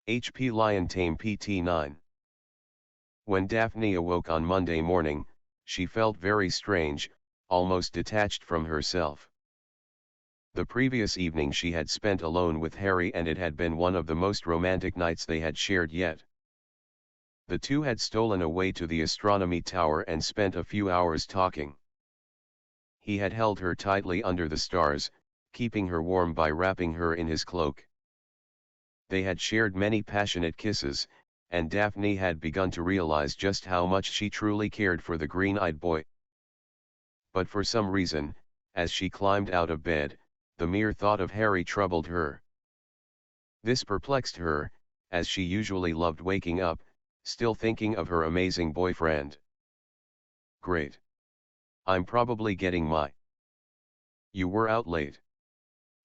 HP Lion Tamer PT9. When Daphne awoke on Monday morning, she felt very strange, almost detached from herself. The previous evening she had spent alone with Harry, and it had been one of the most romantic nights they had shared yet. The two had stolen away to the astronomy tower and spent a few hours talking. He had held her tightly under the stars, keeping her warm by wrapping her in his cloak. They had shared many passionate kisses, and Daphne had begun to realize just how much she truly cared for the green-eyed boy. But for some reason, as she climbed out of bed, the mere thought of Harry troubled her. This perplexed her, as she usually loved waking up, still thinking of her amazing boyfriend. Great. I'm probably getting my... You were out late.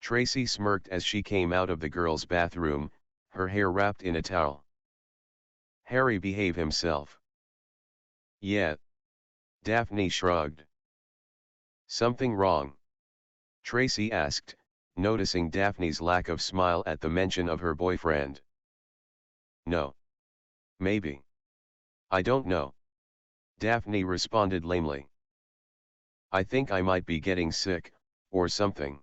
Tracy smirked as she came out of the girls' bathroom, her hair wrapped in a towel. Harry behave himself. Yeah. Daphne shrugged. Something wrong? Tracy asked, noticing Daphne's lack of smile at the mention of her boyfriend. No. Maybe. I don't know. Daphne responded lamely. I think I might be getting sick, or something.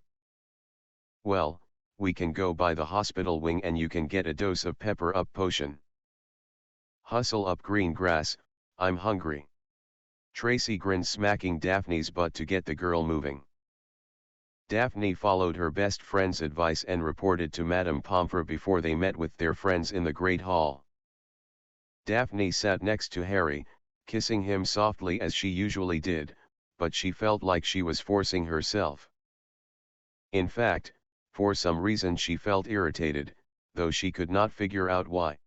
Well, we can go by the hospital wing and you can get a dose of pepper-up potion. Hustle up green grass, I'm hungry. Tracy grinned, smacking Daphne's butt to get the girl moving. Daphne followed her best friend's advice and reported to Madame Pomfrey before they met with their friends in the Great Hall. Daphne sat next to Harry, kissing him softly as she usually did, but she felt like she was forcing herself. In fact, for some reason she felt irritated, though she could not figure out why.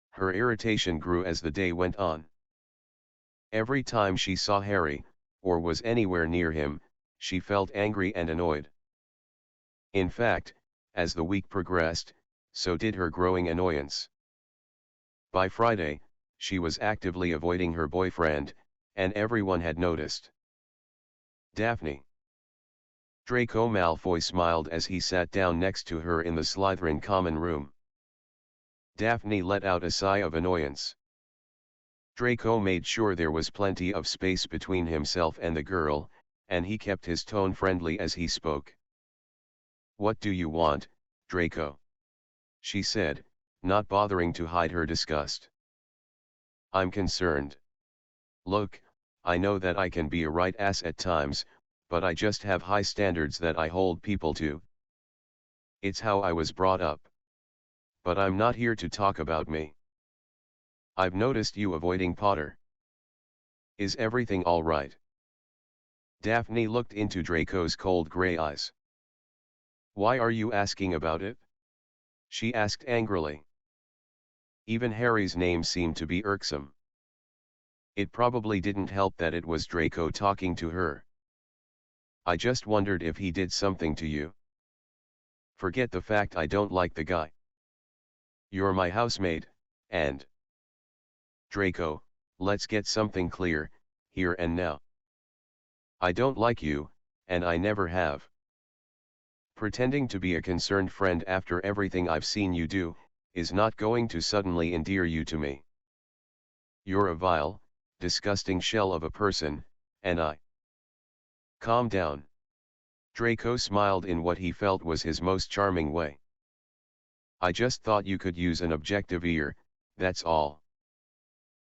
Her irritation grew as the day went on. Every time she saw Harry, or was anywhere near him, she felt angry and annoyed. In fact, as the week progressed, so did her growing annoyance. By Friday, she was actively avoiding her boyfriend, and everyone had noticed. Daphne. Draco Malfoy smiled as he sat down next to her in the Slytherin common room. Daphne let out a sigh of annoyance. Draco made sure there was plenty of space between himself and the girl, and he kept his tone friendly as he spoke. What do you want, Draco? She said, not bothering to hide her disgust. I'm concerned. Look, I know that I can be a right ass at times, but I just have high standards that I hold people to. It's how I was brought up. But I'm not here to talk about me. I've noticed you avoiding Potter. Is everything all right? Daphne looked into Draco's cold gray eyes. Why are you asking about it? She asked angrily. Even Harry's name seemed to be irksome. It probably didn't help that it was Draco talking to her. I just wondered if he did something to you. Forget the fact I don't like the guy. You're my housemaid, and... Draco, let's get something clear, here and now. I don't like you, and I never have. Pretending to be a concerned friend after everything I've seen you do, is not going to suddenly endear you to me. You're a vile, disgusting shell of a person, and I... Calm down. Draco smiled in what he felt was his most charming way. I just thought you could use an objective ear, that's all.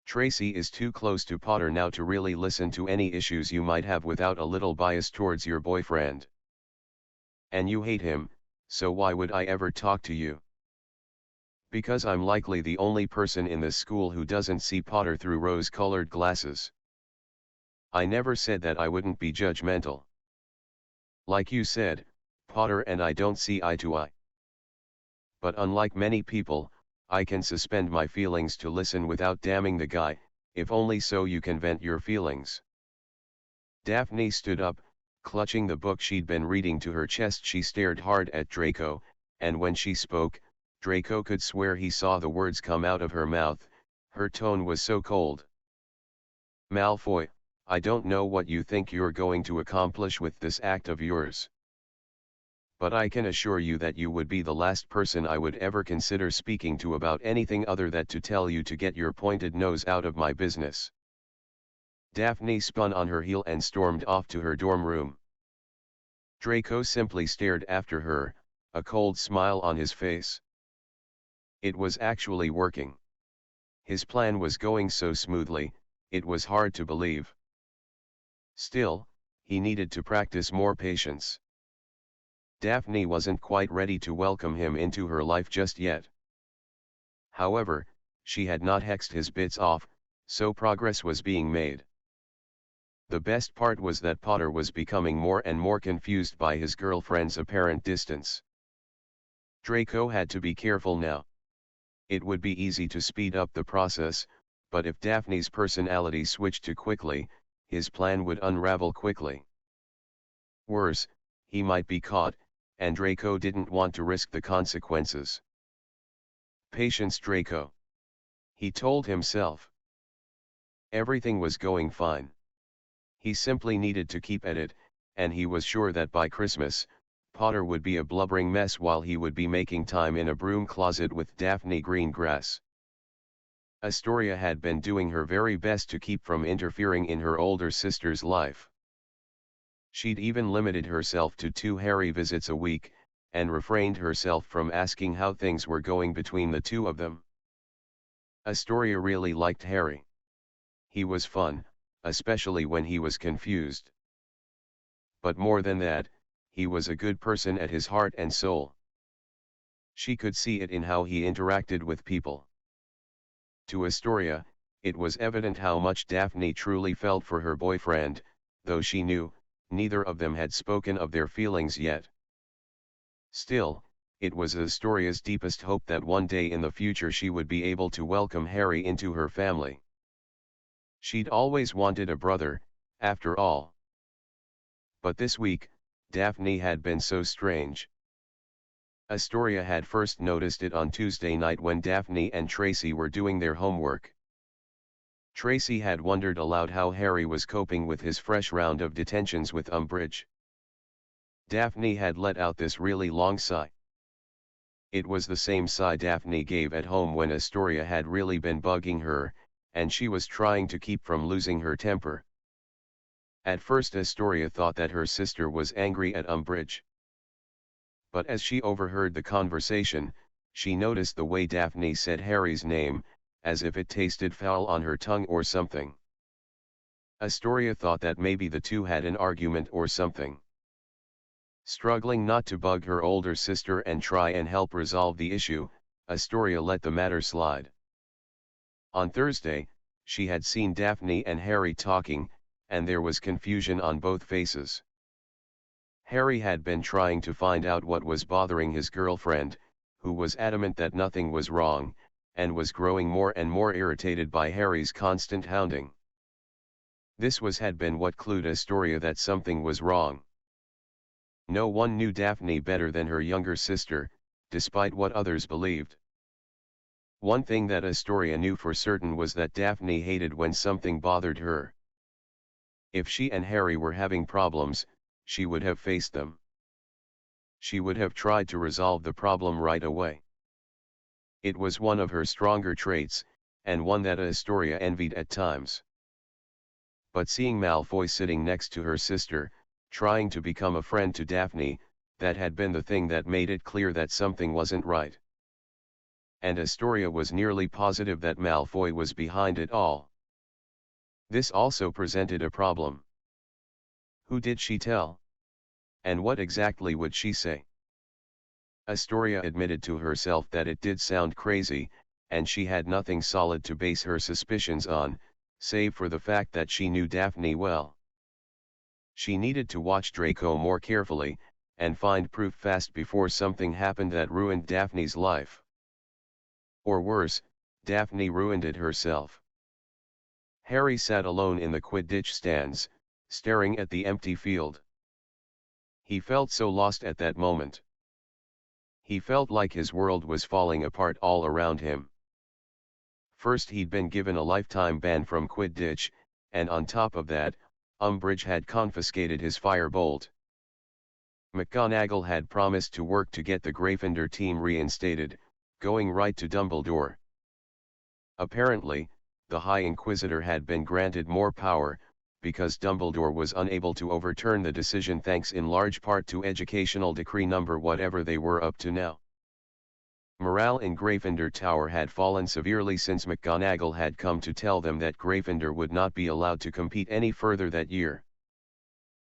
Tracy is too close to Potter now to really listen to any issues you might have without a little bias towards your boyfriend. And you hate him, so why would I ever talk to you? Because I'm likely the only person in this school who doesn't see Potter through rose-colored glasses. I never said that I wouldn't be judgmental. Like you said, Potter and I don't see eye to eye. But unlike many people, I can suspend my feelings to listen without damning the guy, if only so you can vent your feelings. Daphne stood up, clutching the book she'd been reading to her chest. She stared hard at Draco, and when she spoke, Draco could swear he saw the words come out of her mouth. Her tone was so cold. Malfoy, I don't know what you think you're going to accomplish with this act of yours. But I can assure you that you would be the last person I would ever consider speaking to about anything other than to tell you to get your pointed nose out of my business." Daphne spun on her heel and stormed off to her dorm room. Draco simply stared after her, a cold smile on his face. It was actually working. His plan was going so smoothly, it was hard to believe. Still, he needed to practice more patience. Daphne wasn't quite ready to welcome him into her life just yet. However, she had not hexed his bits off, so progress was being made. The best part was that Potter was becoming more and more confused by his girlfriend's apparent distance. Draco had to be careful now. It would be easy to speed up the process, but if Daphne's personality switched too quickly, his plan would unravel quickly. Worse, he might be caught, and Draco didn't want to risk the consequences. Patience, Draco. He told himself. Everything was going fine. He simply needed to keep at it, and he was sure that by Christmas, Potter would be a blubbering mess while he would be making time in a broom closet with Daphne Greengrass. Astoria had been doing her very best to keep from interfering in her older sister's life. She'd even limited herself to 2 Harry visits a week, and refrained herself from asking how things were going between the two of them. Astoria really liked Harry. He was fun, especially when he was confused. But more than that, he was a good person at his heart and soul. She could see it in how he interacted with people. To Astoria, it was evident how much Daphne truly felt for her boyfriend, though she knew, neither of them had spoken of their feelings yet. Still, it was Astoria's deepest hope that one day in the future she would be able to welcome Harry into her family. She'd always wanted a brother, after all. But this week, Daphne had been so strange. Astoria had first noticed it on Tuesday night when Daphne and Tracy were doing their homework. Tracy had wondered aloud how Harry was coping with his fresh round of detentions with Umbridge. Daphne had let out this really long sigh. It was the same sigh Daphne gave at home when Astoria had really been bugging her, and she was trying to keep from losing her temper. At first Astoria thought that her sister was angry at Umbridge. But as she overheard the conversation, she noticed the way Daphne said Harry's name, as if it tasted foul on her tongue or something. Astoria thought that maybe the two had an argument or something. Struggling not to bug her older sister and try and help resolve the issue, Astoria let the matter slide. On Thursday, she had seen Daphne and Harry talking, and there was confusion on both faces. Harry had been trying to find out what was bothering his girlfriend, who was adamant that nothing was wrong, and was growing more and more irritated by Harry's constant hounding. This had been what clued Astoria that something was wrong. No one knew Daphne better than her younger sister, despite what others believed. One thing that Astoria knew for certain was that Daphne hated when something bothered her. If she and Harry were having problems, she would have faced them. She would have tried to resolve the problem right away. It was one of her stronger traits, and one that Astoria envied at times. But seeing Malfoy sitting next to her sister, trying to become a friend to Daphne, that had been the thing that made it clear that something wasn't right. And Astoria was nearly positive that Malfoy was behind it all. This also presented a problem. Who did she tell? And what exactly would she say? Astoria admitted to herself that it did sound crazy, and she had nothing solid to base her suspicions on, save for the fact that she knew Daphne well. She needed to watch Draco more carefully, and find proof fast before something happened that ruined Daphne's life. Or worse, Daphne ruined it herself. Harry sat alone in the Quidditch stands, staring at the empty field. He felt so lost at that moment. He felt like his world was falling apart all around him. First he'd been given a lifetime ban from Quidditch, and on top of that, Umbridge had confiscated his firebolt. McGonagall had promised to work to get the Gryffindor team reinstated, going right to Dumbledore. Apparently, the High Inquisitor had been granted more power, because Dumbledore was unable to overturn the decision thanks in large part to educational decree number whatever they were up to now. Morale in Gryffindor Tower had fallen severely since McGonagall had come to tell them that Gryffindor would not be allowed to compete any further that year.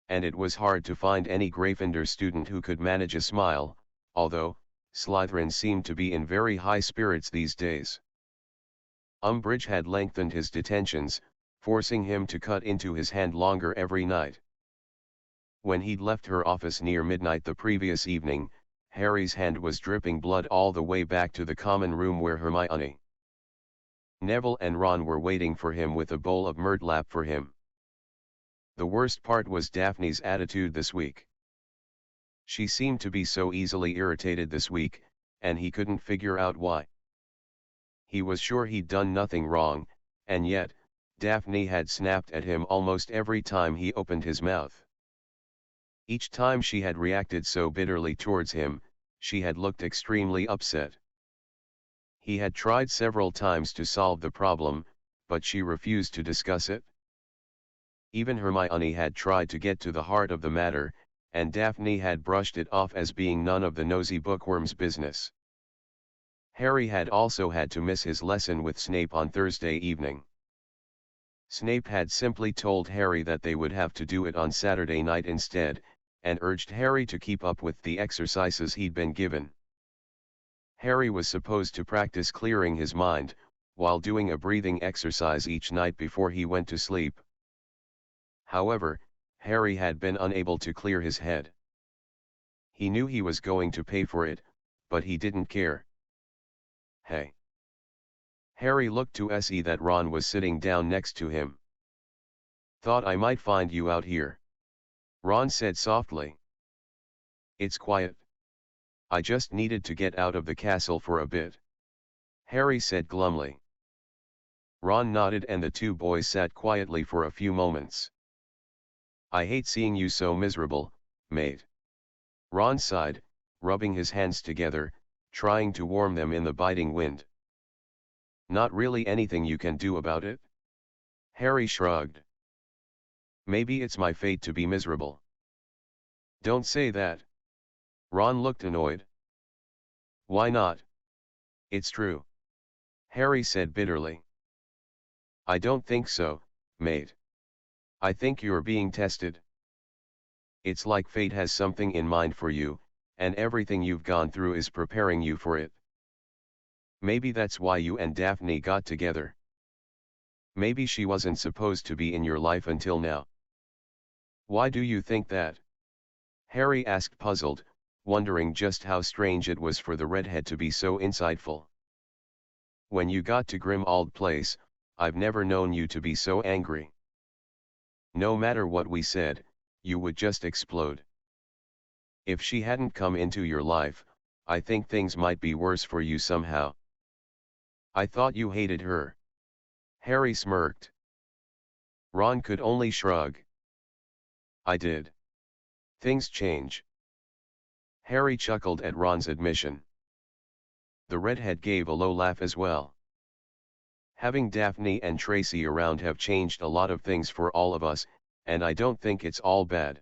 And it was hard to find any Gryffindor student who could manage a smile, although, Slytherin seemed to be in very high spirits these days. Umbridge had lengthened his detentions, forcing him to cut into his hand longer every night. When he'd left her office near midnight the previous evening, Harry's hand was dripping blood all the way back to the common room where Hermione, Neville and Ron were waiting for him with a bowl of murtlap for him. The worst part was Daphne's attitude this week. She seemed to be so easily irritated this week, and he couldn't figure out why. He was sure he'd done nothing wrong, and yet, Daphne had snapped at him almost every time he opened his mouth. Each time she had reacted so bitterly towards him, she had looked extremely upset. He had tried several times to solve the problem, but she refused to discuss it. Even Hermione had tried to get to the heart of the matter, and Daphne had brushed it off as being none of the nosy bookworm's business. Harry had also had to miss his lesson with Snape on Thursday evening. Snape had simply told Harry that they would have to do it on Saturday night instead, and urged Harry to keep up with the exercises he'd been given. Harry was supposed to practice clearing his mind, while doing a breathing exercise each night before he went to sleep. However, Harry had been unable to clear his head. He knew he was going to pay for it, but he didn't care. Hey. Harry looked to see that Ron was sitting down next to him. Thought I might find you out here, Ron said softly. It's quiet. I just needed to get out of the castle for a bit, Harry said glumly. Ron nodded and the two boys sat quietly for a few moments. I hate seeing you so miserable, mate. Ron sighed, rubbing his hands together, trying to warm them in the biting wind. Not really anything you can do about it? Harry shrugged. Maybe it's my fate to be miserable. Don't say that. Ron looked annoyed. Why not? It's true, Harry said bitterly. I don't think so, mate. I think you're being tested. It's like fate has something in mind for you, and everything you've gone through is preparing you for it. Maybe that's why you and Daphne got together. Maybe she wasn't supposed to be in your life until now. Why do you think that? Harry asked, puzzled, wondering just how strange it was for the redhead to be so insightful. When you got to Grimmauld Place, I've never known you to be so angry. No matter what we said, you would just explode. If she hadn't come into your life, I think things might be worse for you somehow. I thought you hated her. Harry smirked. Ron could only shrug. I did. Things change. Harry chuckled at Ron's admission. The redhead gave a low laugh as well. Having Daphne and Tracy around have changed a lot of things for all of us, and I don't think it's all bad,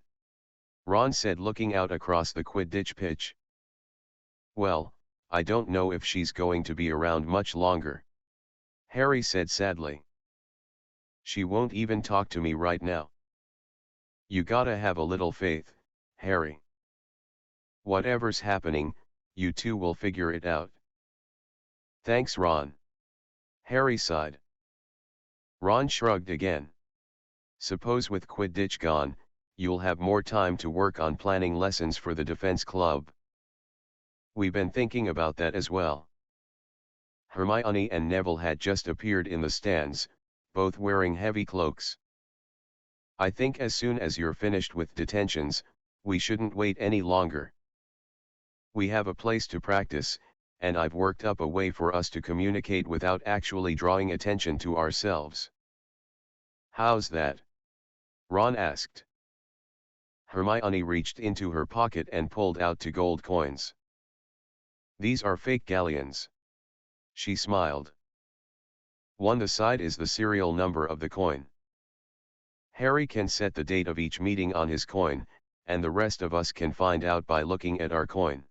Ron said, looking out across the Quidditch pitch. Well, I don't know if she's going to be around much longer, Harry said sadly. She won't even talk to me right now. You gotta have a little faith, Harry. Whatever's happening, you two will figure it out. Thanks, Ron. Harry sighed. Ron shrugged again. Suppose with Quidditch gone, you'll have more time to work on planning lessons for the defense club. We've been thinking about that as well. Hermione and Neville had just appeared in the stands, both wearing heavy cloaks. I think as soon as you're finished with detentions, we shouldn't wait any longer. We have a place to practice, and I've worked up a way for us to communicate without actually drawing attention to ourselves. How's that? Ron asked. Hermione reached into her pocket and pulled out 2 gold coins. These are fake galleons. She smiled. On the side is the serial number of the coin. Harry can set the date of each meeting on his coin, and the rest of us can find out by looking at our coin.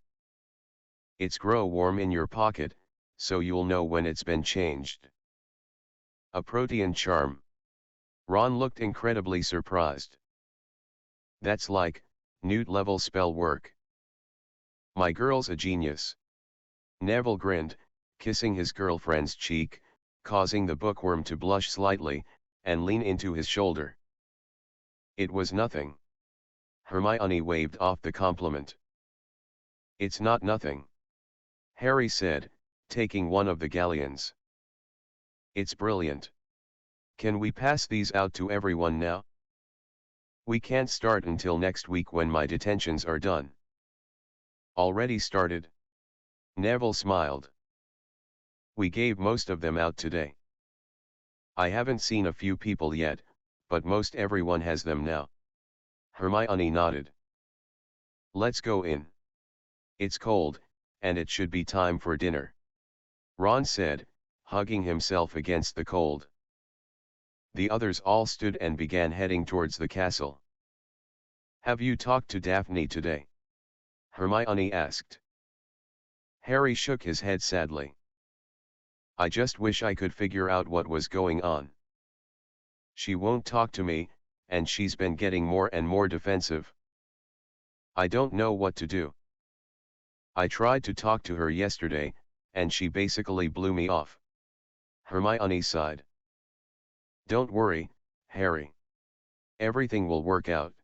It's grow warm in your pocket, so you'll know when it's been changed. A protean charm. Ron looked incredibly surprised. That's like, Newt-level spell work. My girl's a genius. Neville grinned, kissing his girlfriend's cheek, causing the bookworm to blush slightly, and lean into his shoulder. It was nothing. Hermione waved off the compliment. It's not nothing. Harry said, taking one of the galleons. It's brilliant. Can we pass these out to everyone now? We can't start until next week when my detentions are done. Already started? Neville smiled. We gave most of them out today. I haven't seen a few people yet, but most everyone has them now. Hermione nodded. Let's go in. It's cold, and it should be time for dinner. Ron said, hugging himself against the cold. The others all stood and began heading towards the castle. Have you talked to Daphne today? Hermione asked. Harry shook his head sadly. I just wish I could figure out what was going on. She won't talk to me, and she's been getting more and more defensive. I don't know what to do. I tried to talk to her yesterday, and she basically blew me off. Hermione sighed. Don't worry, Harry. Everything will work out.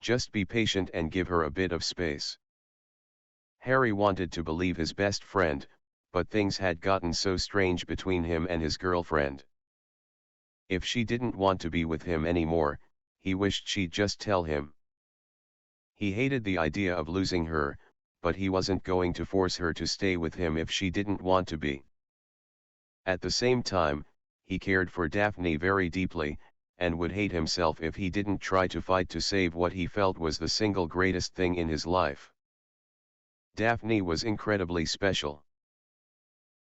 Just be patient and give her a bit of space. Harry wanted to believe his best friend, but things had gotten so strange between him and his girlfriend. If she didn't want to be with him anymore, he wished she'd just tell him. He hated the idea of losing her, but he wasn't going to force her to stay with him if she didn't want to be. At the same time, he cared for Daphne very deeply, and would hate himself if he didn't try to fight to save what he felt was the single greatest thing in his life. Daphne was incredibly special.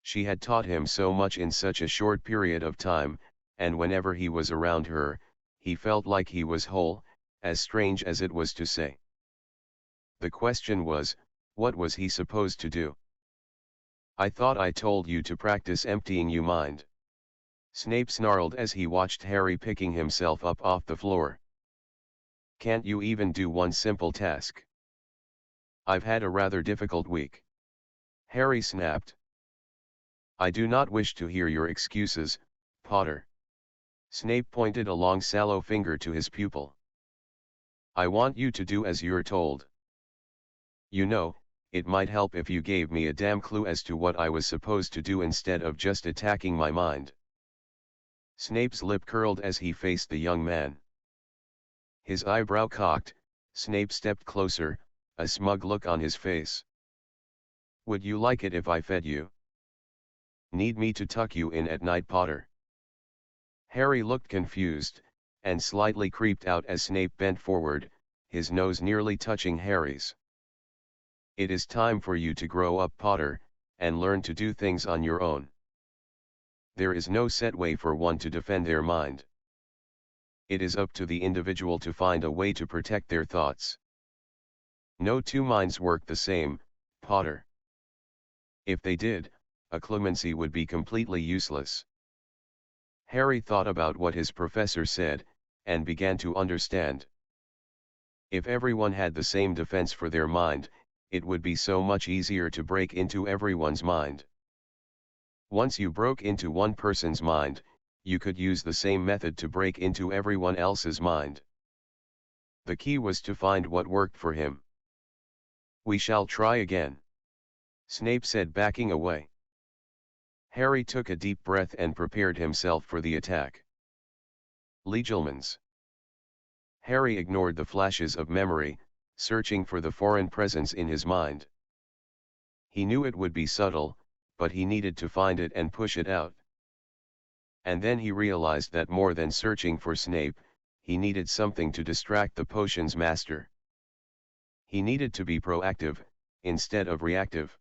She had taught him so much in such a short period of time, and whenever he was around her, he felt like he was whole, as strange as it was to say. The question was, what was he supposed to do? I thought I told you to practice emptying your mind. Snape snarled as he watched Harry picking himself up off the floor. Can't you even do one simple task? I've had a rather difficult week. Harry snapped. I do not wish to hear your excuses, Potter. Snape pointed a long sallow finger to his pupil. I want you to do as you're told. You know, it might help if you gave me a damn clue as to what I was supposed to do instead of just attacking my mind. Snape's lip curled as he faced the young man. His eyebrow cocked, Snape stepped closer, a smug look on his face. Would you like it if I fed you? Need me to tuck you in at night, Potter? Harry looked confused, and slightly creeped out as Snape bent forward, his nose nearly touching Harry's. It is time for you to grow up, Potter, and learn to do things on your own. There is no set way for one to defend their mind. It is up to the individual to find a way to protect their thoughts. No two minds work the same, Potter. If they did, Occlumency would be completely useless. Harry thought about what his professor said, and began to understand. If everyone had the same defense for their mind, it would be so much easier to break into everyone's mind. Once you broke into one person's mind, you could use the same method to break into everyone else's mind. The key was to find what worked for him. We shall try again, Snape said, backing away. Harry took a deep breath and prepared himself for the attack. Legialmans. Harry ignored the flashes of memory, searching for the foreign presence in his mind. He knew it would be subtle, but he needed to find it and push it out. And then he realized that more than searching for Snape, he needed something to distract the potion's master. He needed to be proactive, instead of reactive.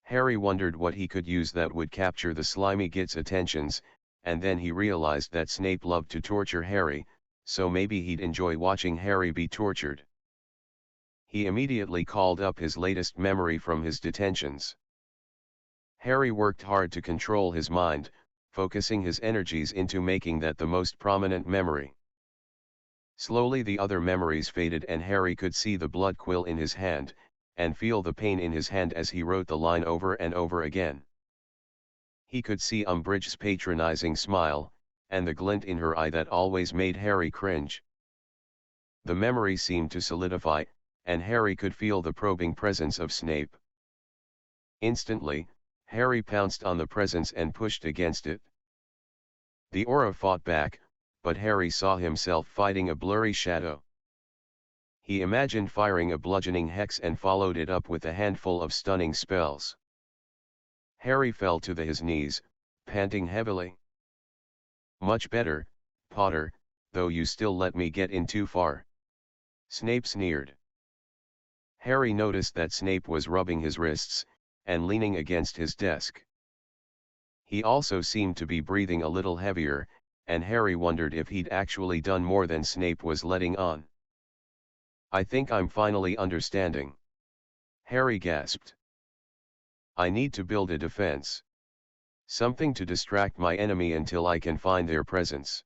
Harry wondered what he could use that would capture the slimy git's attentions, and then he realized that Snape loved to torture Harry, so maybe he'd enjoy watching Harry be tortured. He immediately called up his latest memory from his detentions. Harry worked hard to control his mind, focusing his energies into making that the most prominent memory. Slowly the other memories faded and Harry could see the blood quill in his hand, and feel the pain in his hand as he wrote the line over and over again. He could see Umbridge's patronizing smile, and the glint in her eye that always made Harry cringe. The memory seemed to solidify, and Harry could feel the probing presence of Snape. Instantly, Harry pounced on the presence and pushed against it. The aura fought back, but Harry saw himself fighting a blurry shadow. He imagined firing a bludgeoning hex and followed it up with a handful of stunning spells. Harry fell to his knees, panting heavily. "Much better, Potter, though you still let me get in too far," Snape sneered. Harry noticed that Snape was rubbing his wrists, and leaning against his desk. He also seemed to be breathing a little heavier, and Harry wondered if he'd actually done more than Snape was letting on. "I think I'm finally understanding," Harry gasped. "I need to build a defense. Something to distract my enemy until I can find their presence.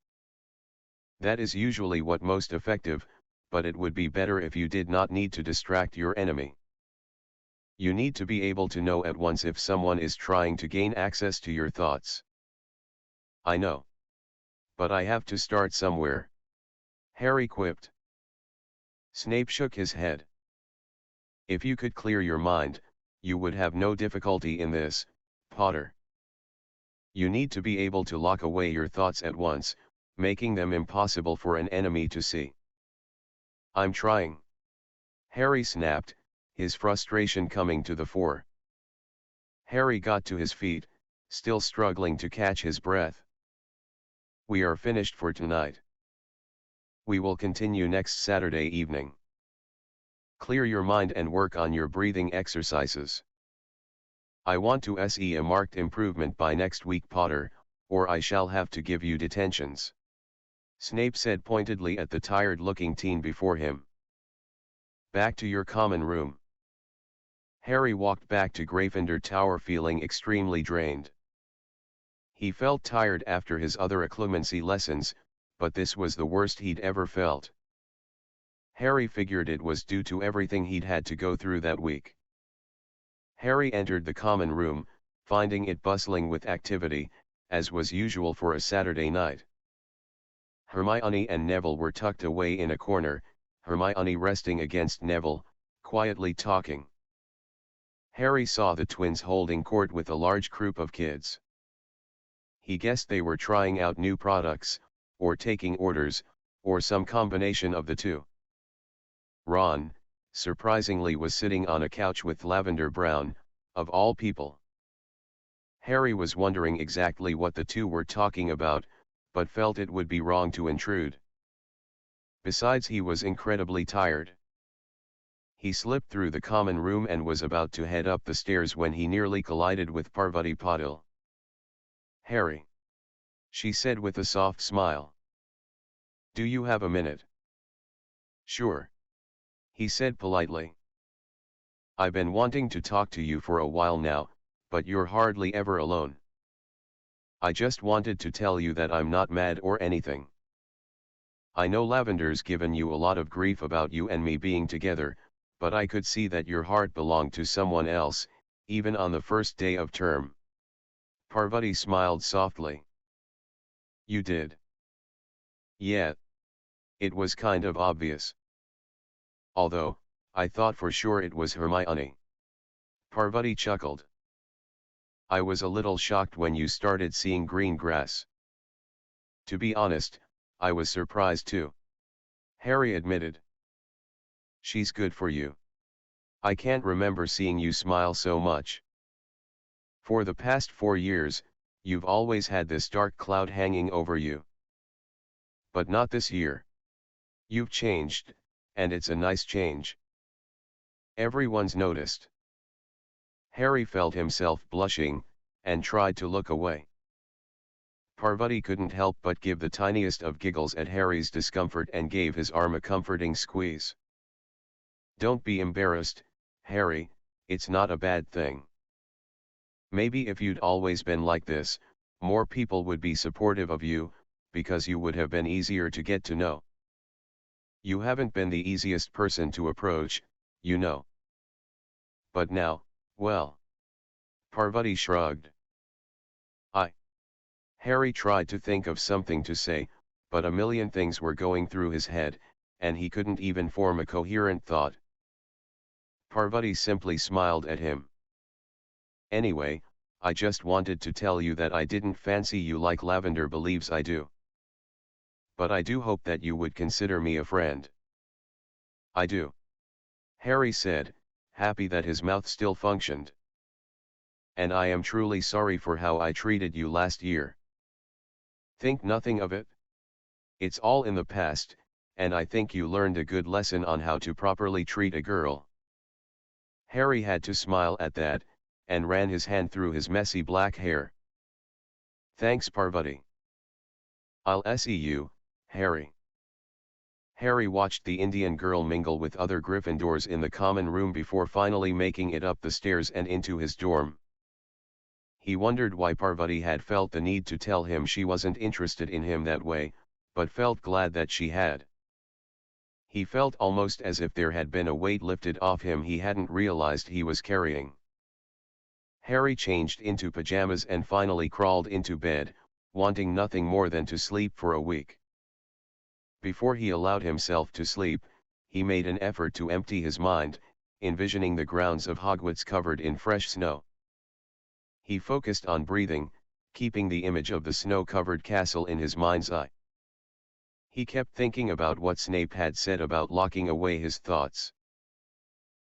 That is usually what most effective, but it would be better if you did not need to distract your enemy. You need to be able to know at once if someone is trying to gain access to your thoughts." "I know. But I have to start somewhere," Harry quipped. Snape shook his head. "If you could clear your mind, you would have no difficulty in this, Potter. You need to be able to lock away your thoughts at once, making them impossible for an enemy to see." "I'm trying," Harry snapped, his frustration coming to the fore. Harry got to his feet, still struggling to catch his breath. "We are finished for tonight. We will continue next Saturday evening. Clear your mind and work on your breathing exercises. I want to see a marked improvement by next week, Potter, or I shall have to give you detentions," Snape said pointedly at the tired-looking teen before him. "Back to your common room." Harry walked back to Gryffindor Tower feeling extremely drained. He felt tired after his other occlumency lessons, but this was the worst he'd ever felt. Harry figured it was due to everything he'd had to go through that week. Harry entered the common room, finding it bustling with activity, as was usual for a Saturday night. Hermione and Neville were tucked away in a corner, Hermione resting against Neville, quietly talking. Harry saw the twins holding court with a large group of kids. He guessed they were trying out new products, or taking orders, or some combination of the two. Ron, surprisingly, was sitting on a couch with Lavender Brown, of all people. Harry was wondering exactly what the two were talking about, but felt it would be wrong to intrude. Besides, he was incredibly tired. He slipped through the common room and was about to head up the stairs when he nearly collided with Parvati Patil. "Harry," she said with a soft smile. "Do you have a minute?" "Sure," he said politely. "I've been wanting to talk to you for a while now, but you're hardly ever alone. I just wanted to tell you that I'm not mad or anything. I know Lavender's given you a lot of grief about you and me being together, but I could see that your heart belonged to someone else, even on the first day of term." Parvati smiled softly. "You did?" "Yeah. It was kind of obvious. Although, I thought for sure it was Hermione." Parvati chuckled. "I was a little shocked when you started seeing green grass. To be honest, I was surprised too," Harry admitted. "She's good for you. I can't remember seeing you smile so much. For the past 4 years, you've always had this dark cloud hanging over you." But not this year. You've changed, and it's a nice change. Everyone's noticed. Harry felt himself blushing, and tried to look away. Parvati couldn't help but give the tiniest of giggles at Harry's discomfort and gave his arm a comforting squeeze. Don't be embarrassed, Harry, it's not a bad thing. Maybe if you'd always been like this, more people would be supportive of you, because you would have been easier to get to know. You haven't been the easiest person to approach, you know. But now, well. Parvati shrugged. Harry tried to think of something to say, but a million things were going through his head, and he couldn't even form a coherent thought. Parvati simply smiled at him. Anyway, I just wanted to tell you that I didn't fancy you like Lavender believes I do. But I do hope that you would consider me a friend. I do. Harry said, happy that his mouth still functioned. And I am truly sorry for how I treated you last year. Think nothing of it. It's all in the past, and I think you learned a good lesson on how to properly treat a girl. Harry had to smile at that, and ran his hand through his messy black hair. Thanks, Parvati. I'll see you, Harry. Harry watched the Indian girl mingle with other Gryffindors in the common room before finally making it up the stairs and into his dorm. He wondered why Parvati had felt the need to tell him she wasn't interested in him that way, but felt glad that she had. He felt almost as if there had been a weight lifted off him he hadn't realized he was carrying. Harry changed into pajamas and finally crawled into bed, wanting nothing more than to sleep for a week. Before he allowed himself to sleep, he made an effort to empty his mind, envisioning the grounds of Hogwarts covered in fresh snow. He focused on breathing, keeping the image of the snow-covered castle in his mind's eye. He kept thinking about what Snape had said about locking away his thoughts.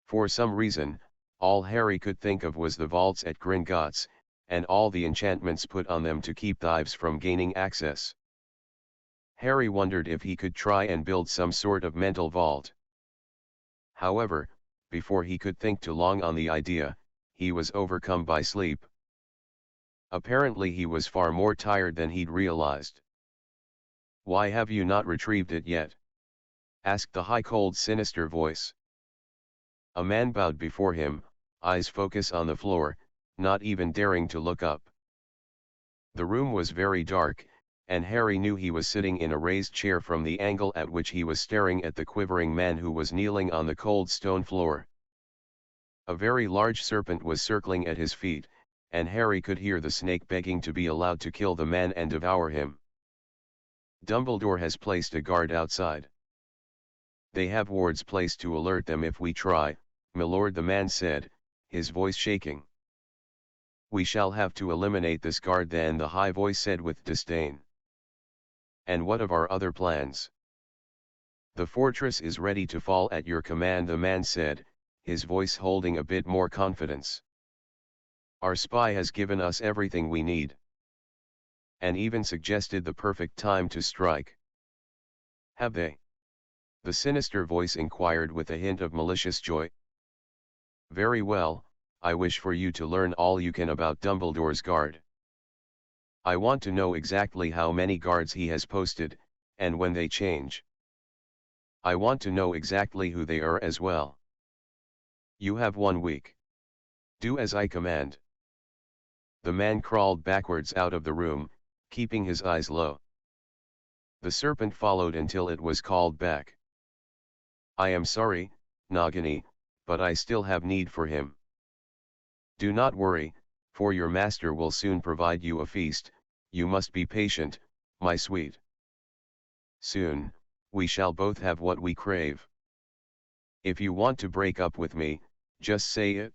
For some reason, all Harry could think of was the vaults at Gringotts, and all the enchantments put on them to keep thieves from gaining access. Harry wondered if he could try and build some sort of mental vault. However, before he could think too long on the idea, he was overcome by sleep. Apparently he was far more tired than he'd realized. Why have you not retrieved it yet? Asked the high cold sinister voice. A man bowed before him, eyes focused on the floor, not even daring to look up. The room was very dark, and Harry knew he was sitting in a raised chair from the angle at which he was staring at the quivering man who was kneeling on the cold stone floor. A very large serpent was circling at his feet, and Harry could hear the snake begging to be allowed to kill the man and devour him. Dumbledore has placed a guard outside. They have wards placed to alert them if we try, my lord, the man said, his voice shaking. We shall have to eliminate this guard then, the high voice said with disdain. And what of our other plans? The fortress is ready to fall at your command, the man said, his voice holding a bit more confidence. Our spy has given us everything we need. And even suggested the perfect time to strike. Have they? The sinister voice inquired with a hint of malicious joy. Very well, I wish for you to learn all you can about Dumbledore's guard. I want to know exactly how many guards he has posted, and when they change. I want to know exactly who they are as well. You have 1 week. Do as I command. The man crawled backwards out of the room, keeping his eyes low. The serpent followed until it was called back. I am sorry, Nagini, but I still have need for him. Do not worry, for your master will soon provide you a feast. You must be patient, my sweet. Soon, we shall both have what we crave. If you want to break up with me, just say it.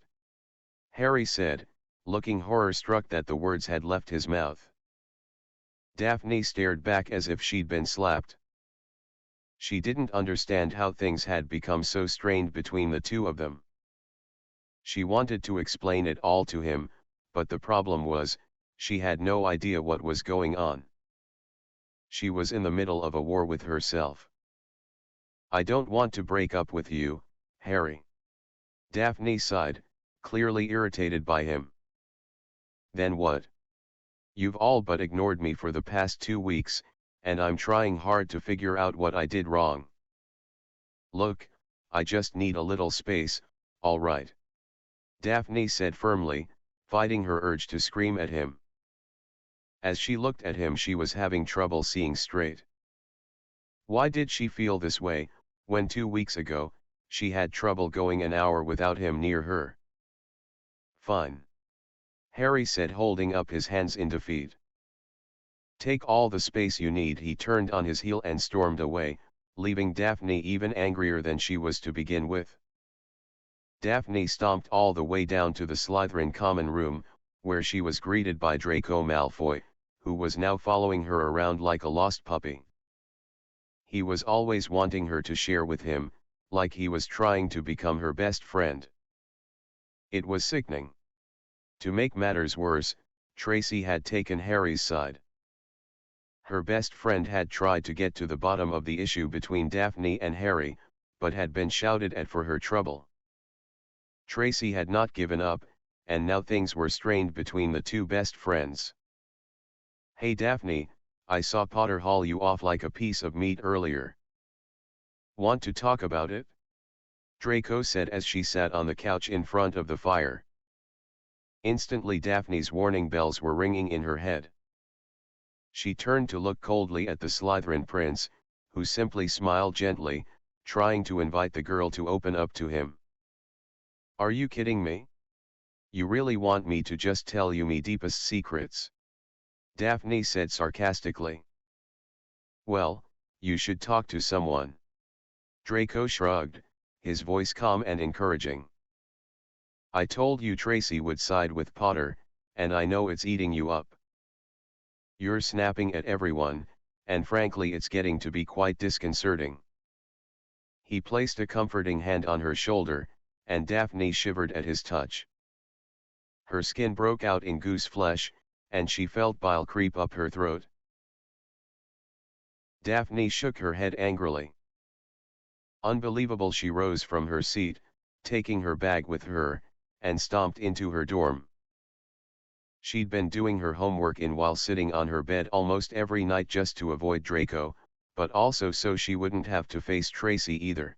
Harry said, looking horror-struck that the words had left his mouth. Daphne stared back as if she'd been slapped. She didn't understand how things had become so strained between the two of them. She wanted to explain it all to him, but the problem was, she had no idea what was going on. She was in the middle of a war with herself. "I don't want to break up with you, Harry." Daphne sighed, clearly irritated by him. "Then what? You've all but ignored me for the past 2 weeks, and I'm trying hard to figure out what I did wrong." "Look, I just need a little space, all right," Daphne said firmly, fighting her urge to scream at him. As she looked at him, she was having trouble seeing straight. Why did she feel this way, when 2 weeks ago, she had trouble going an hour without him near her? "Fine," Harry said, holding up his hands in defeat. "Take all the space you need." He turned on his heel and stormed away, leaving Daphne even angrier than she was to begin with. Daphne stomped all the way down to the Slytherin common room, where she was greeted by Draco Malfoy, who was now following her around like a lost puppy. He was always wanting her to share with him, like he was trying to become her best friend. It was sickening. To make matters worse, Tracy had taken Harry's side. Her best friend had tried to get to the bottom of the issue between Daphne and Harry, but had been shouted at for her trouble. Tracy had not given up, and now things were strained between the two best friends. "Hey Daphne, I saw Potter haul you off like a piece of meat earlier. Want to talk about it?" Draco said as she sat on the couch in front of the fire. Instantly Daphne's warning bells were ringing in her head. She turned to look coldly at the Slytherin prince, who simply smiled gently, trying to invite the girl to open up to him. "Are you kidding me? You really want me to just tell you me deepest secrets?" Daphne said sarcastically. "Well, you should talk to someone." Draco shrugged, his voice calm and encouraging. "I told you Tracy would side with Potter, and I know it's eating you up. You're snapping at everyone, and frankly it's getting to be quite disconcerting." He placed a comforting hand on her shoulder, and Daphne shivered at his touch. Her skin broke out in goose flesh, and she felt bile creep up her throat. Daphne shook her head angrily. Unbelievable. She rose from her seat, taking her bag with her, and stomped into her dorm. She'd been doing her homework while sitting on her bed almost every night just to avoid Draco, but also so she wouldn't have to face Tracy either.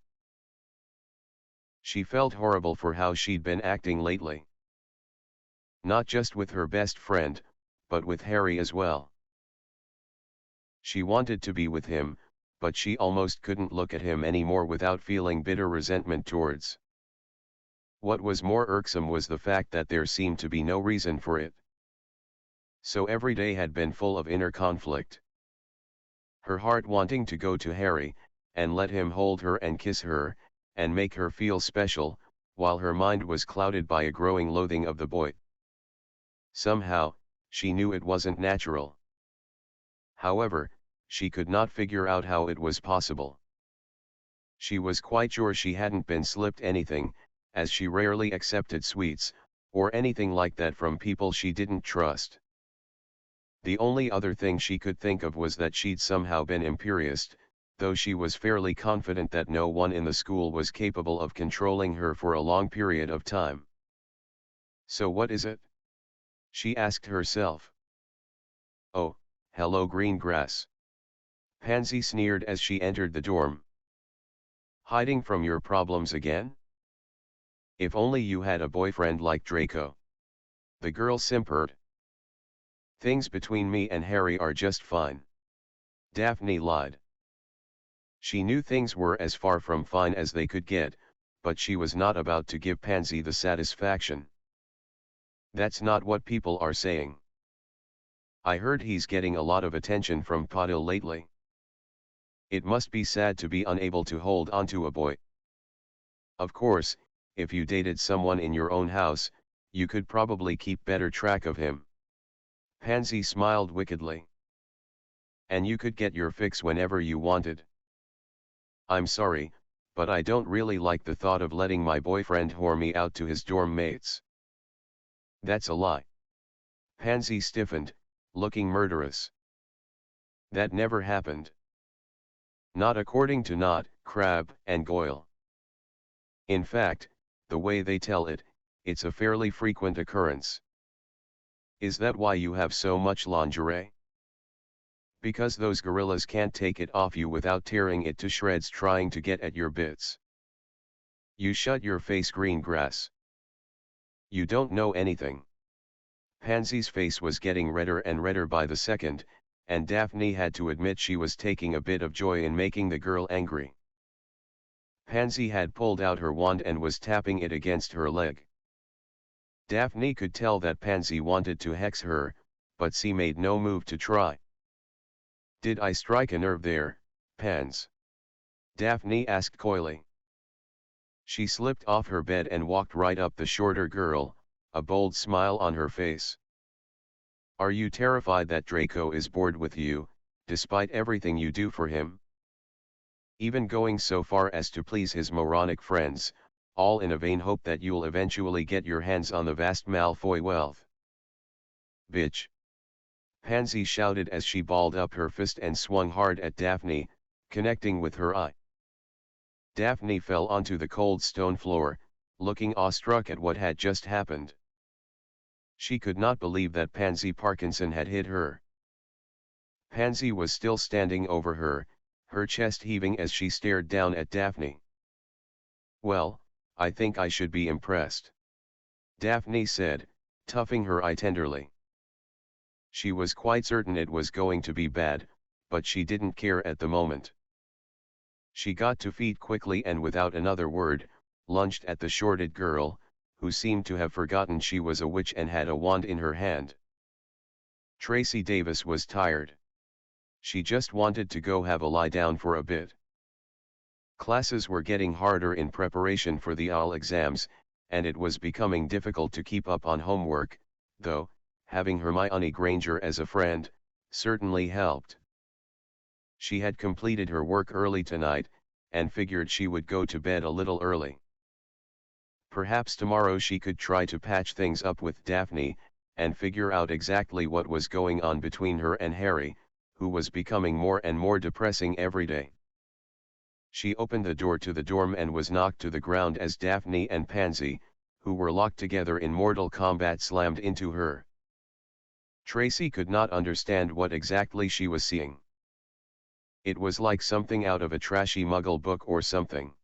She felt horrible for how she'd been acting lately. Not just with her best friend, but with Harry as well. She wanted to be with him, but she almost couldn't look at him anymore without feeling bitter resentment towards. What was more irksome was the fact that there seemed to be no reason for it. So every day had been full of inner conflict. Her heart wanting to go to Harry, and let him hold her and kiss her, and make her feel special, while her mind was clouded by a growing loathing of the boy. Somehow, she knew it wasn't natural. However, she could not figure out how it was possible. She was quite sure she hadn't been slipped anything, as she rarely accepted sweets, or anything like that from people she didn't trust. The only other thing she could think of was that she'd somehow been imperious, though she was fairly confident that no one in the school was capable of controlling her for a long period of time. So what is it? She asked herself. "Oh, hello green grass." Pansy sneered as she entered the dorm. "Hiding from your problems again? If only you had a boyfriend like Draco." The girl simpered. "Things between me and Harry are just fine." Daphne lied. She knew things were as far from fine as they could get, but she was not about to give Pansy the satisfaction. "That's not what people are saying. I heard he's getting a lot of attention from Potter lately. It must be sad to be unable to hold on to a boy. Of course, if you dated someone in your own house, you could probably keep better track of him." Pansy smiled wickedly. "And you could get your fix whenever you wanted." "I'm sorry, but I don't really like the thought of letting my boyfriend whore me out to his dorm mates." "That's a lie." Pansy stiffened, looking murderous. That never happened. Not according to Knot, Crabbe, and Goyle. In fact, the way they tell it, it's a fairly frequent occurrence. Is that why you have so much lingerie? Because those gorillas can't take it off you without tearing it to shreds trying to get at your bits. You shut your face, Greengrass. You don't know anything. Pansy's face was getting redder and redder by the second, and Daphne had to admit she was taking a bit of joy in making the girl angry. Pansy had pulled out her wand and was tapping it against her leg. Daphne could tell that Pansy wanted to hex her, but she made no move to try. "Did I strike a nerve there, Pans?" Daphne asked coyly. She slipped off her bed and walked right up the shorter girl, a bold smile on her face. "Are you terrified that Draco is bored with you, despite everything you do for him? Even going so far as to please his moronic friends, all in a vain hope that you'll eventually get your hands on the vast Malfoy wealth." "Bitch!" Pansy shouted as she balled up her fist and swung hard at Daphne, connecting with her eye. Daphne fell onto the cold stone floor, looking awestruck at what had just happened. She could not believe that Pansy Parkinson had hit her. Pansy was still standing over her, her chest heaving as she stared down at Daphne. "Well, I think I should be impressed," Daphne said, tuffing her eye tenderly. She was quite certain it was going to be bad, but she didn't care at the moment. She got to feet quickly and without another word, lunged at the shorted girl, who seemed to have forgotten she was a witch and had a wand in her hand. Tracy Davis was tired. She just wanted to go have a lie down for a bit. Classes were getting harder in preparation for the OWL exams, and it was becoming difficult to keep up on homework, though, having Hermione Granger as a friend, certainly helped. She had completed her work early tonight, and figured she would go to bed a little early. Perhaps tomorrow she could try to patch things up with Daphne, and figure out exactly what was going on between her and Harry, who was becoming more and more depressing every day. She opened the door to the dorm and was knocked to the ground as Daphne and Pansy, who were locked together in mortal combat, slammed into her. Tracy could not understand what exactly she was seeing. It was like something out of a trashy Muggle book or something.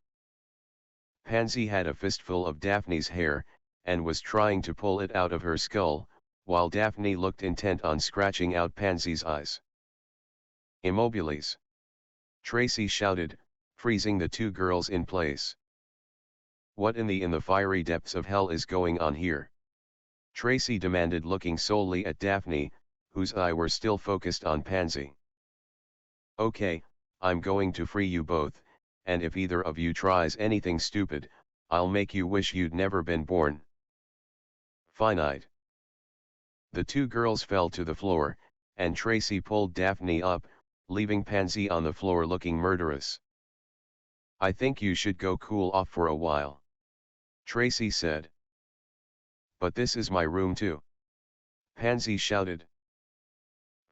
Pansy had a fistful of Daphne's hair, and was trying to pull it out of her skull, while Daphne looked intent on scratching out Pansy's eyes. "Immobiles!" Tracy shouted, freezing the two girls in place. "What in the fiery depths of hell is going on here?" Tracy demanded, looking solely at Daphne, whose eyes were still focused on Pansy. "Okay, I'm going to free you both, and if either of you tries anything stupid, I'll make you wish you'd never been born." "Finite." The two girls fell to the floor, and Tracy pulled Daphne up, leaving Pansy on the floor looking murderous. "I think you should go cool off for a while," Tracy said. "But this is my room too," Pansy shouted.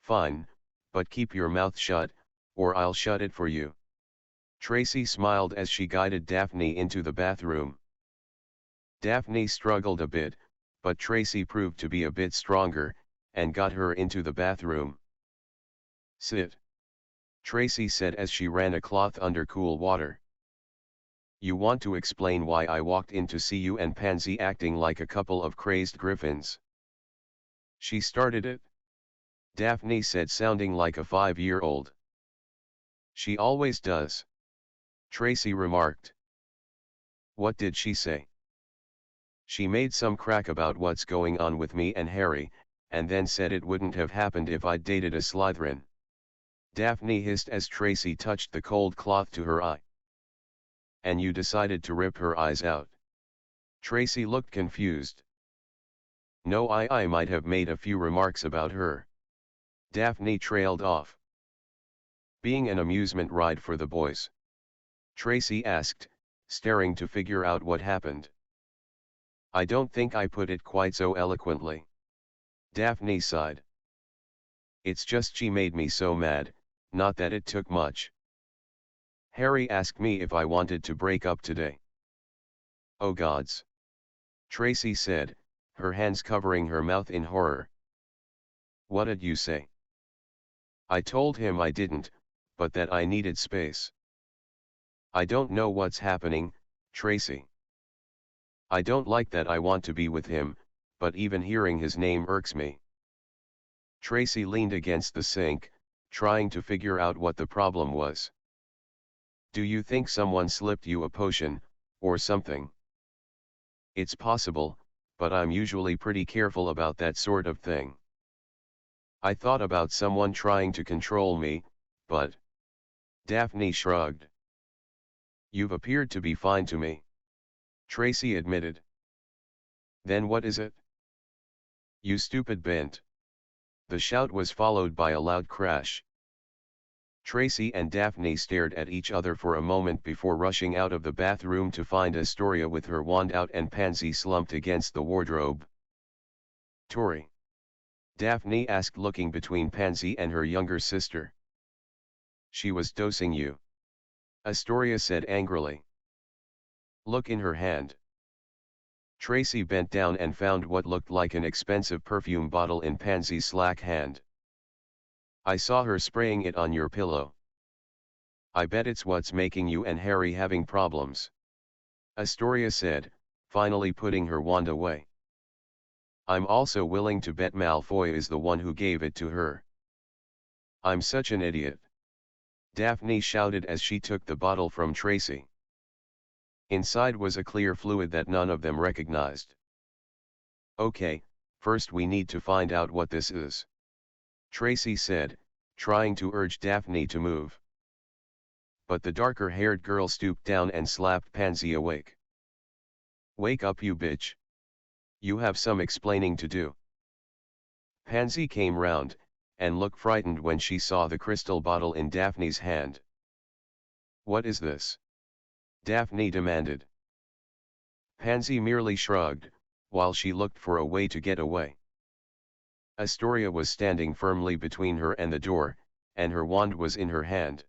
"Fine, but keep your mouth shut, or I'll shut it for you." Tracy smiled as she guided Daphne into the bathroom. Daphne struggled a bit, but Tracy proved to be a bit stronger, and got her into the bathroom. "Sit," Tracy said as she ran a cloth under cool water. "You want to explain why I walked in to see you and Pansy acting like a couple of crazed griffins?" "She started it," Daphne said, sounding like a 5-year-old. "She always does," Tracy remarked. "What did she say?" "She made some crack about what's going on with me and Harry, and then said it wouldn't have happened if I'd dated a Slytherin," Daphne hissed as Tracy touched the cold cloth to her eye. "And you decided to rip her eyes out?" Tracy looked confused. "No, I might have made a few remarks about her," Daphne trailed off. "Being an amusement ride for the boys?" Tracy asked, staring to figure out what happened. "I don't think I put it quite so eloquently," Daphne sighed. "It's just she made me so mad, Not that it took much. Harry asked me if I wanted to break up today. Oh gods. Tracy said, her hands covering her mouth in horror. What did you say? I told him I didn't, but that I needed space. I don't know what's happening, Tracy. I don't like that I want to be with him, but even hearing his name irks me. Tracy leaned against the sink, trying to figure out what the problem was. Do you think someone slipped you a potion, or something? It's possible, but I'm usually pretty careful about that sort of thing. I thought about someone trying to control me, but... Daphne shrugged. You've appeared to be fine to me. Tracy admitted. Then what is it? You stupid bint. The shout was followed by a loud crash. Tracy and Daphne stared at each other for a moment before rushing out of the bathroom to find Astoria with her wand out and Pansy slumped against the wardrobe. Tori? Daphne asked, looking between Pansy and her younger sister. She was dosing you. Astoria said angrily. Look in her hand. Tracy bent down and found what looked like an expensive perfume bottle in Pansy's slack hand. I saw her spraying it on your pillow. I bet it's what's making you and Harry having problems. Astoria said, finally putting her wand away. I'm also willing to bet Malfoy is the one who gave it to her. I'm such an idiot. Daphne shouted as she took the bottle from Tracy. Inside was a clear fluid that none of them recognized. Okay, first we need to find out what this is. Tracy said, trying to urge Daphne to move. But the darker-haired girl stooped down and slapped Pansy awake. Wake up, you bitch. You have some explaining to do. Pansy came round, and looked frightened when she saw the crystal bottle in Daphne's hand. What is this? Daphne demanded. Pansy merely shrugged, while she looked for a way to get away. Astoria was standing firmly between her and the door, and her wand was in her hand.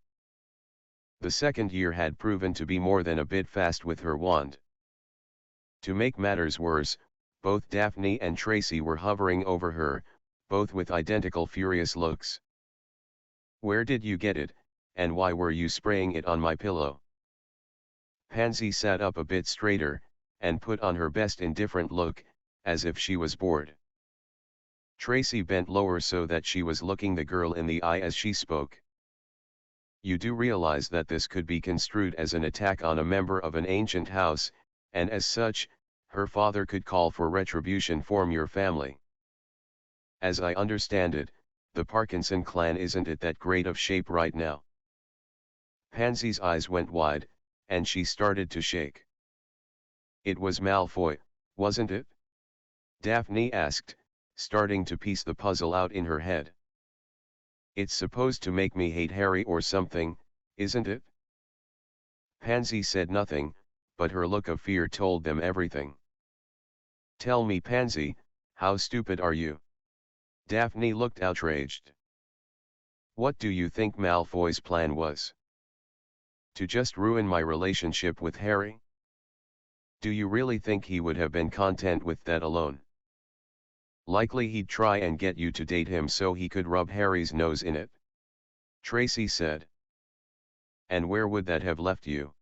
The second year had proven to be more than a bit fast with her wand. To make matters worse, both Daphne and Tracy were hovering over her, both with identical furious looks. Where did you get it, and why were you spraying it on my pillow? Pansy sat up a bit straighter, and put on her best indifferent look, as if she was bored. Tracy bent lower so that she was looking the girl in the eye as she spoke. You do realize that this could be construed as an attack on a member of an ancient house, and as such, her father could call for retribution from your family. As I understand it, the Parkinson clan isn't in that great of shape right now. Pansy's eyes went wide, and she started to shake. It was Malfoy, wasn't it? Daphne asked, starting to piece the puzzle out in her head. It's supposed to make me hate Harry or something, isn't it? Pansy said nothing, but her look of fear told them everything. Tell me, Pansy, how stupid are you? Daphne looked outraged. What do you think Malfoy's plan was? To just ruin my relationship with Harry? Do you really think he would have been content with that alone? Likely he'd try and get you to date him so he could rub Harry's nose in it. Tracy said. And where would that have left you?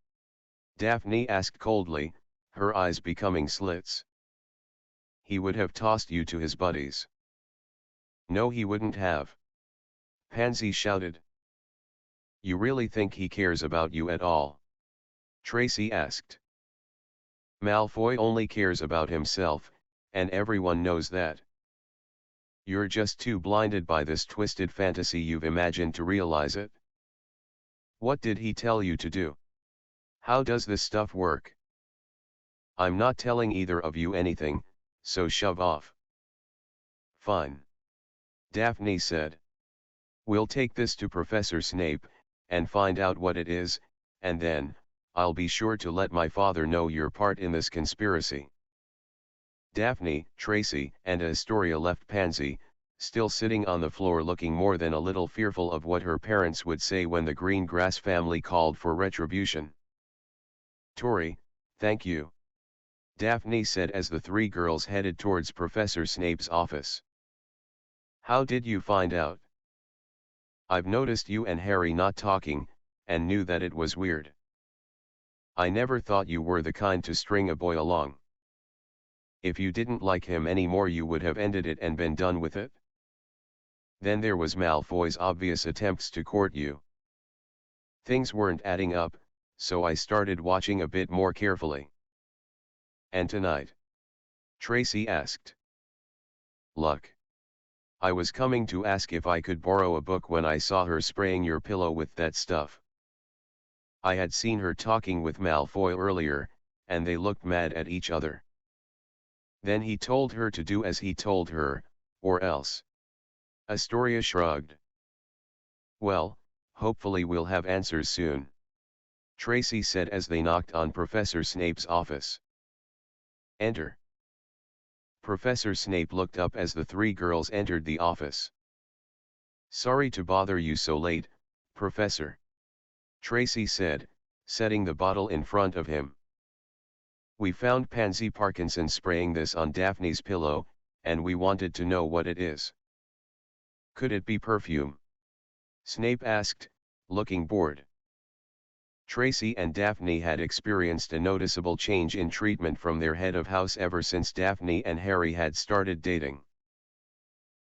Daphne asked coldly, her eyes becoming slits. He would have tossed you to his buddies. No, he wouldn't have. Pansy shouted. You really think he cares about you at all? Tracy asked. Malfoy only cares about himself, and everyone knows that. You're just too blinded by this twisted fantasy you've imagined to realize it. What did he tell you to do? How does this stuff work? I'm not telling either of you anything, so shove off. Fine. Daphne said. We'll take this to Professor Snape, and find out what it is, and then, I'll be sure to let my father know your part in this conspiracy. Daphne, Tracy, and Astoria left Pansy, still sitting on the floor looking more than a little fearful of what her parents would say when the Greengrass family called for retribution. "Tori, thank you," Daphne said as the three girls headed towards Professor Snape's office. "How did you find out?" "I've noticed you and Harry not talking, and knew that it was weird. I never thought you were the kind to string a boy along. If you didn't like him anymore you would have ended it and been done with it. Then there was Malfoy's obvious attempts to court you. Things weren't adding up, so I started watching a bit more carefully." "And tonight?" Tracy asked. "Luck. I was coming to ask if I could borrow a book when I saw her spraying your pillow with that stuff. I had seen her talking with Malfoy earlier, and they looked mad at each other. Then he told her to do as he told her, or else." Astoria shrugged. "Well, hopefully we'll have answers soon," Tracy said as they knocked on Professor Snape's office. "Enter." Professor Snape looked up as the three girls entered the office. "Sorry to bother you so late, Professor," Tracy said, setting the bottle in front of him. "We found Pansy Parkinson spraying this on Daphne's pillow, and we wanted to know what it is." "Could it be perfume?" Snape asked, looking bored. Tracy and Daphne had experienced a noticeable change in treatment from their head of house ever since Daphne and Harry had started dating.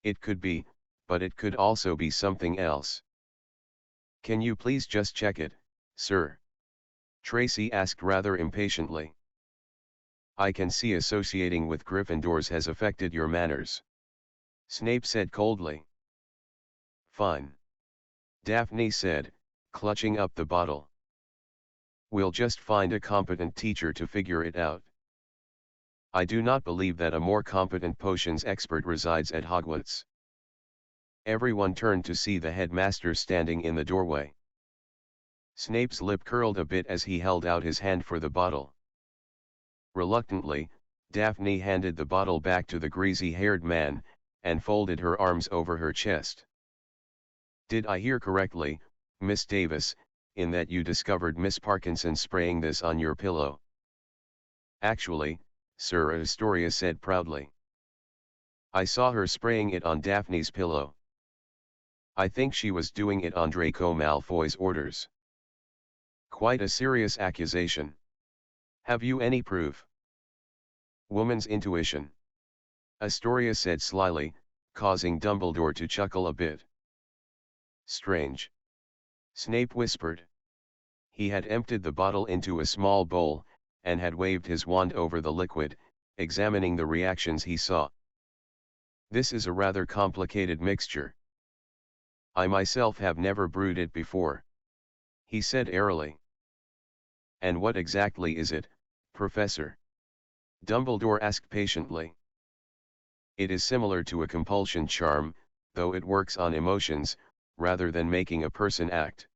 "It could be, but it could also be something else." "Can you please just check it, sir?" Tracy asked rather impatiently. "I can see associating with Gryffindors has affected your manners," Snape said coldly. "Fine," Daphne said, clutching up the bottle. "We'll just find a competent teacher to figure it out. I do not believe that a more competent potions expert resides at Hogwarts." Everyone turned to see the headmaster standing in the doorway. Snape's lip curled a bit as he held out his hand for the bottle. Reluctantly, Daphne handed the bottle back to the greasy-haired man, and folded her arms over her chest. "Did I hear correctly, Miss Davis, in that you discovered Miss Parkinson spraying this on your pillow?" "Actually, sir," Astoria said proudly. "I saw her spraying it on Daphne's pillow. I think she was doing it on Draco Malfoy's orders." "Quite a serious accusation. Have you any proof?" "Woman's intuition," Astoria said slyly, causing Dumbledore to chuckle a bit. "Strange," Snape whispered. He had emptied the bottle into a small bowl, and had waved his wand over the liquid, examining the reactions he saw. "This is a rather complicated mixture. I myself have never brewed it before," he said airily. "And what exactly is it, Professor?" Dumbledore asked patiently. "It is similar to a compulsion charm, though it works on emotions, rather than making a person act.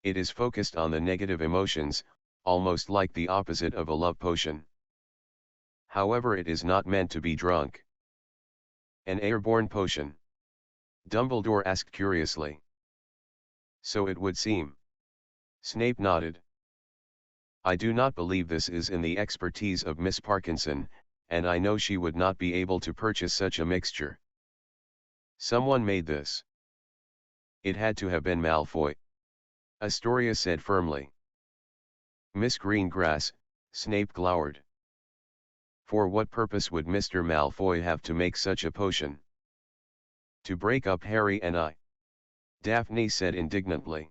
It is focused on the negative emotions, almost like the opposite of a love potion. However, it is not meant to be drunk." "An airborne potion?" Dumbledore asked curiously. "So it would seem." Snape nodded. "I do not believe this is in the expertise of Miss Parkinson, and I know she would not be able to purchase such a mixture. Someone made this. It had to have been Malfoy," Astoria said firmly. "Miss Greengrass," Snape glowered. "For what purpose would Mr. Malfoy have to make such a potion?" "To break up Harry and I," Daphne said indignantly.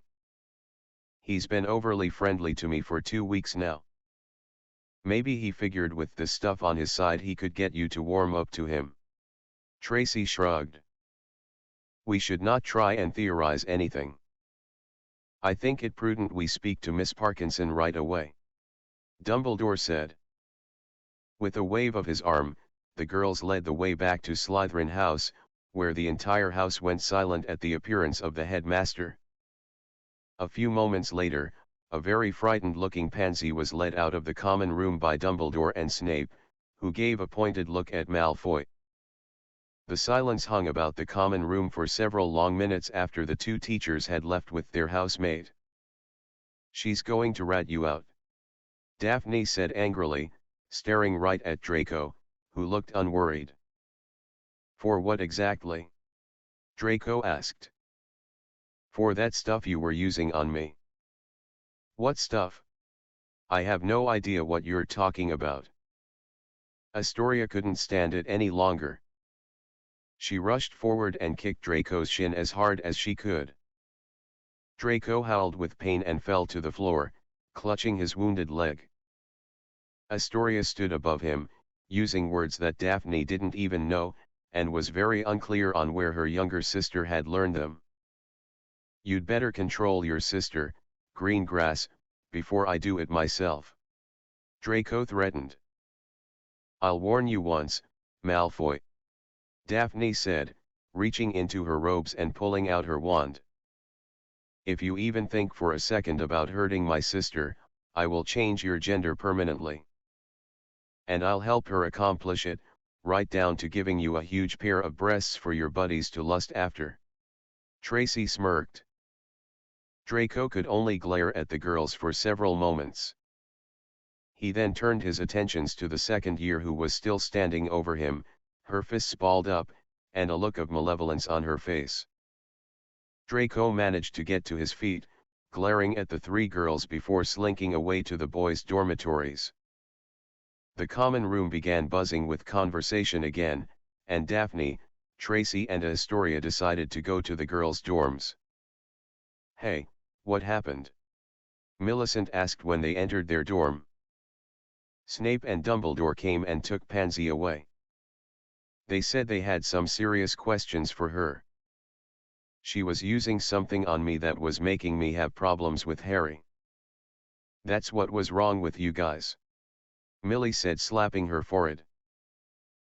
"He's been overly friendly to me for 2 weeks now. Maybe he figured with the stuff on his side he could get you to warm up to him." Tracy shrugged. "We should not try and theorize anything. I think it prudent we speak to Miss Parkinson right away," Dumbledore said. With a wave of his arm, the girls led the way back to Slytherin House, where the entire house went silent at the appearance of the headmaster. A few moments later, a very frightened-looking Pansy was led out of the common room by Dumbledore and Snape, who gave a pointed look at Malfoy. The silence hung about the common room for several long minutes after the two teachers had left with their housemate. "She's going to rat you out," Daphne said angrily, staring right at Draco, who looked unworried. "For what exactly?" Draco asked. "For that stuff you were using on me." "What stuff? I have no idea what you're talking about." Astoria couldn't stand it any longer. She rushed forward and kicked Draco's shin as hard as she could. Draco howled with pain and fell to the floor, clutching his wounded leg. Astoria stood above him, using words that Daphne didn't even know, and was very unclear on where her younger sister had learned them. "You'd better control your sister, Greengrass, before I do it myself," Draco threatened. "I'll warn you once, Malfoy," Daphne said, reaching into her robes and pulling out her wand. "If you even think for a second about hurting my sister, I will change your gender permanently. And I'll help her accomplish it, right down to giving you a huge pair of breasts for your buddies to lust after." Tracy smirked. Draco could only glare at the girls for several moments. He then turned his attentions to the second year, who was still standing over him, her fists balled up, and a look of malevolence on her face. Draco managed to get to his feet, glaring at the three girls before slinking away to the boys' dormitories. The common room began buzzing with conversation again, and Daphne, Tracy and Astoria decided to go to the girls' dorms. "Hey, what happened?" Millicent asked when they entered their dorm. "Snape and Dumbledore came and took Pansy away. They said they had some serious questions for her. She was using something on me that was making me have problems with Harry. That's what was wrong with you guys," Millie said, slapping her forehead.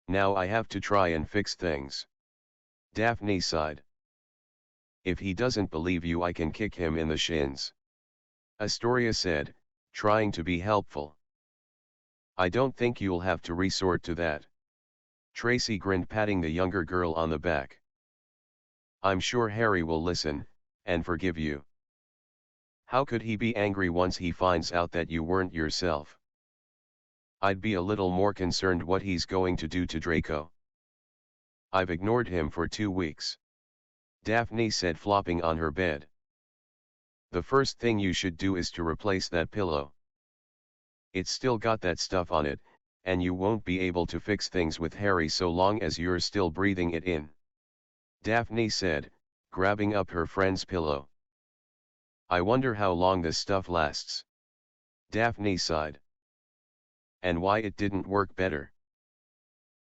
"Now I have to try and fix things." Daphne sighed. "If he doesn't believe you, I can kick him in the shins," Astoria said, trying to be helpful. "I don't think you'll have to resort to that." Tracy grinned, patting the younger girl on the back. "I'm sure Harry will listen, and forgive you." "How could he be angry once he finds out that you weren't yourself?" "I'd be a little more concerned what he's going to do to Draco. I've ignored him for 2 weeks," Daphne said, flopping on her bed. "The first thing you should do is to replace that pillow. It's still got that stuff on it, and you won't be able to fix things with Harry so long as you're still breathing it in," Daphne said, grabbing up her friend's pillow. "I wonder how long this stuff lasts," Daphne sighed. "And why it didn't work better?"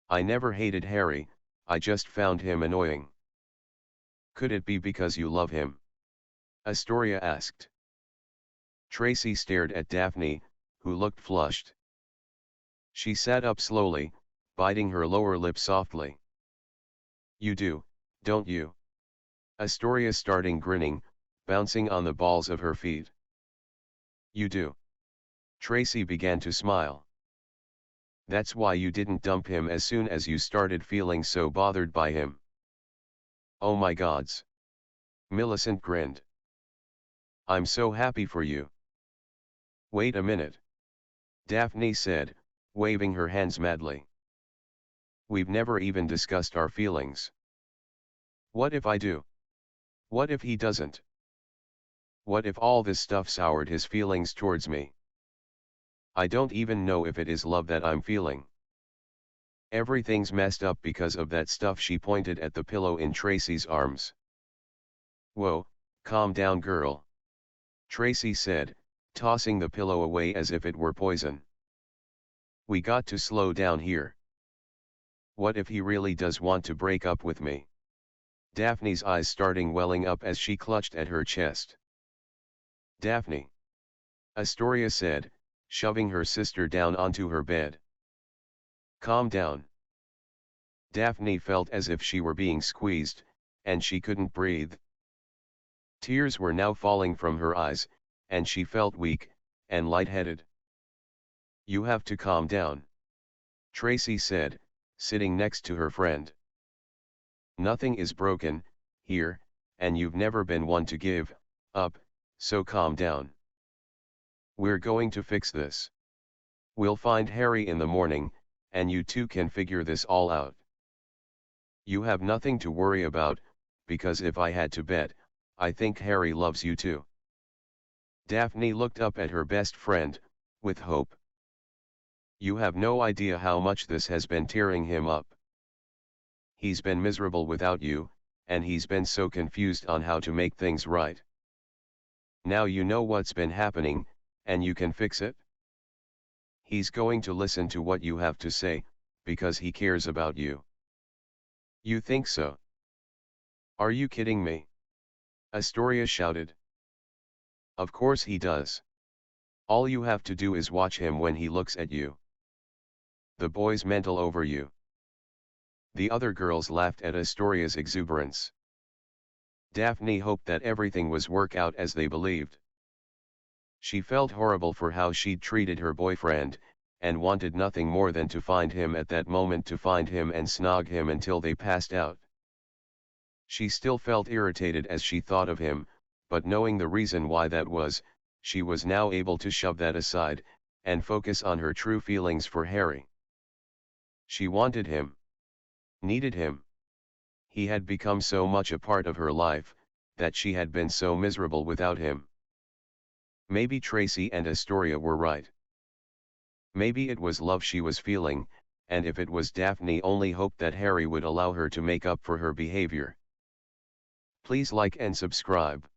"I never hated Harry, I just found him annoying." "Could it be because you love him?" Astoria asked. Tracy stared at Daphne, who looked flushed. She sat up slowly, biting her lower lip softly. "You do, don't you?" Astoria started grinning, bouncing on the balls of her feet. "You do." Tracy began to smile. "That's why you didn't dump him as soon as you started feeling so bothered by him." "Oh my gods." Millicent grinned. "I'm so happy for you." "Wait a minute," Daphne said, waving her hands madly. "We've never even discussed our feelings. What if I do? What if he doesn't? What if all this stuff soured his feelings towards me? I don't even know if it is love that I'm feeling. Everything's messed up because of that stuff." She pointed at the pillow in Tracy's arms. "Whoa, calm down, girl," Tracy said, tossing the pillow away as if it were poison. "We got to slow down here. What if he really does want to break up with me?" Daphne's eyes starting welling up as she clutched at her chest. "Daphne," Astoria said, shoving her sister down onto her bed. "Calm down." Daphne felt as if she were being squeezed, and she couldn't breathe. Tears were now falling from her eyes, and she felt weak, and lightheaded. "You have to calm down," Tracy said, sitting next to her friend. Nothing is broken, here, and you've never been one to give up, so calm down. We're going to fix this. We'll find Harry in the morning, and you two can figure this all out. You have nothing to worry about, because if I had to bet, I think Harry loves you too. Daphne looked up at her best friend, with hope. You have no idea how much this has been tearing him up. He's been miserable without you, and he's been so confused on how to make things right. Now you know what's been happening, and you can fix it? He's going to listen to what you have to say, because he cares about you. You think so? Are you kidding me? Astoria shouted. Of course he does. All you have to do is watch him when he looks at you. The boy's mental over you. The other girls laughed at Astoria's exuberance. Daphne hoped that everything was work out as they believed. She felt horrible for how she'd treated her boyfriend, and wanted nothing more than to find him at that moment, to find him and snog him until they passed out. She still felt irritated as she thought of him, but knowing the reason why that was, she was now able to shove that aside, and focus on her true feelings for Harry. She wanted him. Needed him. He had become so much a part of her life, that she had been so miserable without him. Maybe Tracy and Astoria were right. Maybe it was love she was feeling, and if it was, Daphne only hoped that Harry would allow her to make up for her behavior. Please like and subscribe.